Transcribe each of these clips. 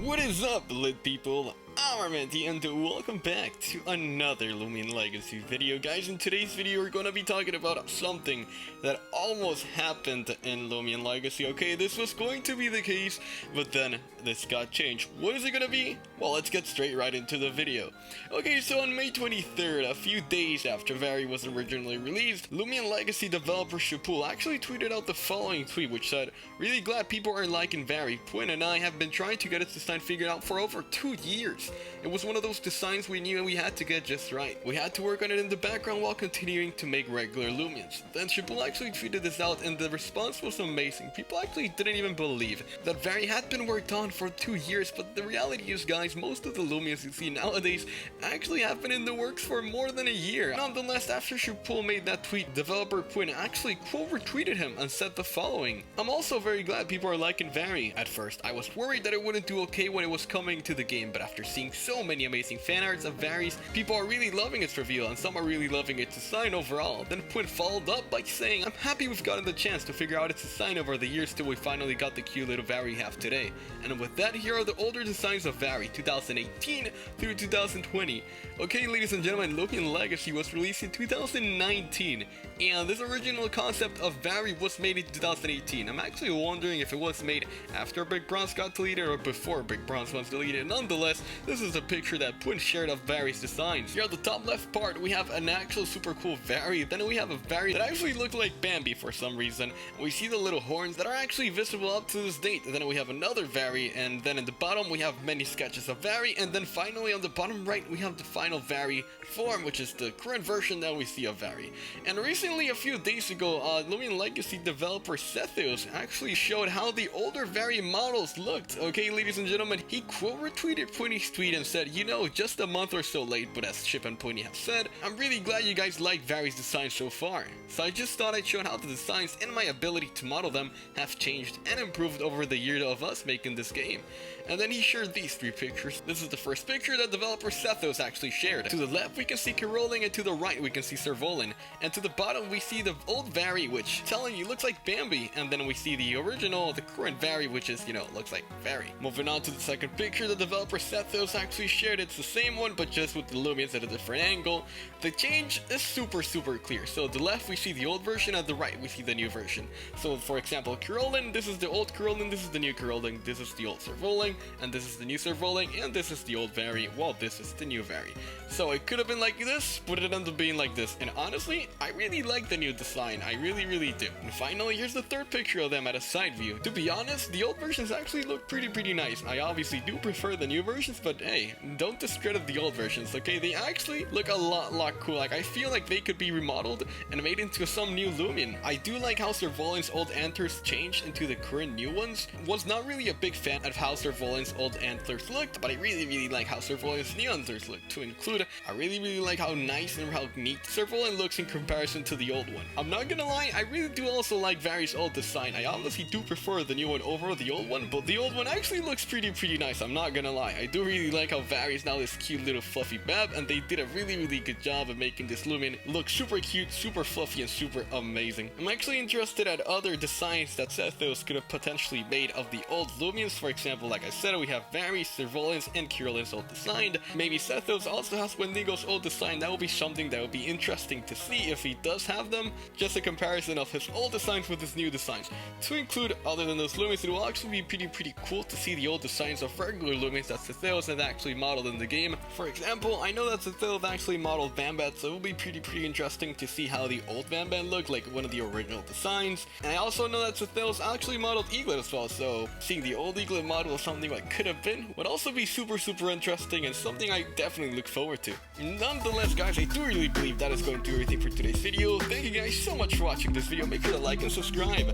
What is up, lit people? I'm Armenti and welcome back to another Loomian Legacy video. Guys, in today's video we're gonna be talking about something that almost happened in Loomian Legacy. Okay, this was going to be the case, but then this got changed. What is it gonna be? Well, let's get straight right into the video. Okay, so on May 23rd, a few days after Vari was originally released, Loomian Legacy developer XiaoLe actually tweeted out the following tweet, which said, "Really glad people are liking Vari. Pwin and I have been trying to get its design figured out for over 2 years. It was one of those designs we knew we had to get just right. We had to work on it in the background while continuing to make regular Loomians." Then XiaoLe actually tweeted this out and the response was amazing. People actually didn't even believe that Vari had been worked on for 2 years, but the reality is, guys, most of the Loomians you see nowadays actually have been in the works for more than a year. Nonetheless, after XiaoLe made that tweet, developer Pwin actually quote retweeted him and said the following: "I'm also very glad people are liking Vari. At first, I was worried that it wouldn't do okay when it was coming to the game, but after seeing so many amazing fan arts of Vari's, people are really loving its reveal and some are really loving its design overall." Then Pwin followed up by saying, "I'm happy we've gotten the chance to figure out its design over the years till we finally got the cute little Vari we have today. And with that, here are the older designs of Vari, 2018 through 2020. Okay, ladies and gentlemen, Loomian Legacy was released in 2019, and this original concept of Vari was made in 2018. I'm actually wondering if it was made after Big Bronze got deleted or before Big Bronze was deleted. Nonetheless, this is a picture that Pwin shared of Vari's designs. Here at the top left part, we have an actual super cool Vari. Then we have a Vari that actually looked like Bambi for some reason. We see the little horns that are actually visible up to this date. Then we have another Vari, and then in the bottom we have many sketches of Vari, and then finally on the bottom right we have the final Vari form, which is the current version that we see of Vari. And recently, a few days ago, Loomian Legacy developer XiaoLe actually showed how the older Vari models looked. Okay, ladies and gentlemen, he quote retweeted Pwinny's tweet and said, "You know, just a month or so late, but as Chip and Pwinny have said, I'm really glad you guys like Vari's design so far. So I just thought I'd show how the designs and my ability to model them have changed and improved over the year of us making this game." And then he shared these 3 pictures. This is the first picture that developer XiaoLe actually shared. To the left we can see Kerolling, and to the right we can see Servolin. And to the bottom we see the old Vari, which, telling you, looks like Bambi. And then we see the original, the current Vari, which is, you know, looks like Vari. Moving on to the second picture, the developer XiaoLe actually shared. It's the same one, but just with the Loomians at a different angle. The change is super clear. So at the left we see the old version, at the right we see the new version. So for example, Kerolling, this is the old Kerolling, this is the new Kerolling, this is the old Servolin, and this is the new Servolin, and this is the old Vari, well, this is the new Vari. So it could have been like this, but it ended up being like this. And honestly, I really like the new design. I really do. And finally, here's the third picture of them at a side view. To be honest, the old versions actually look pretty nice. I obviously do prefer the new versions, but hey, don't discredit the old versions, okay? They actually look a lot cool. Like, I feel like they could be remodeled and made into some new Loomian. I do like how Servolin's old antlers changed into the current new ones. Was not really a big fan of how Servolin's old antlers looked, but I really like how Servolin's new antlers look. To include, I really like how nice and how neat Servolin looks in comparison to the old one. I'm not gonna lie, I really do also like Vari's old design. I honestly do prefer the new one over the old one, but the old one actually looks pretty nice. I'm not gonna lie. I do really like how Vari's now this cute little fluffy bab, and they did a really good job of making this Loomian look super cute, super fluffy, and super amazing. I'm actually interested at other designs that XiaoLe could have potentially made of the old Loomians. For example, like I said, we have Vari, Servolin's, and Kerolin's old design. Maybe XiaoLe also has Wendigo's old design. That would be something that would be interesting to see if he does have them. Just a comparison of his old designs with his new designs. To include, other than those Loomians, it will actually be pretty cool to see the old designs of regular Loomians that XiaoLe had actually modeled in the game. For example, I know that XiaoLe actually modeled Vambat, so it will be pretty interesting to see how the old Vambat looked, like one of the original designs. And I also know that XiaoLe actually modeled Eaglet as well, so seeing the old Eaglet model is something that could have been would also be super interesting and something I definitely look forward to. Nonetheless, guys, I do really believe that is going to be everything for today's video. Thank you guys so much for watching this video. Make sure to like and subscribe.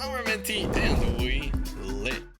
I'm Armenti, and we lit.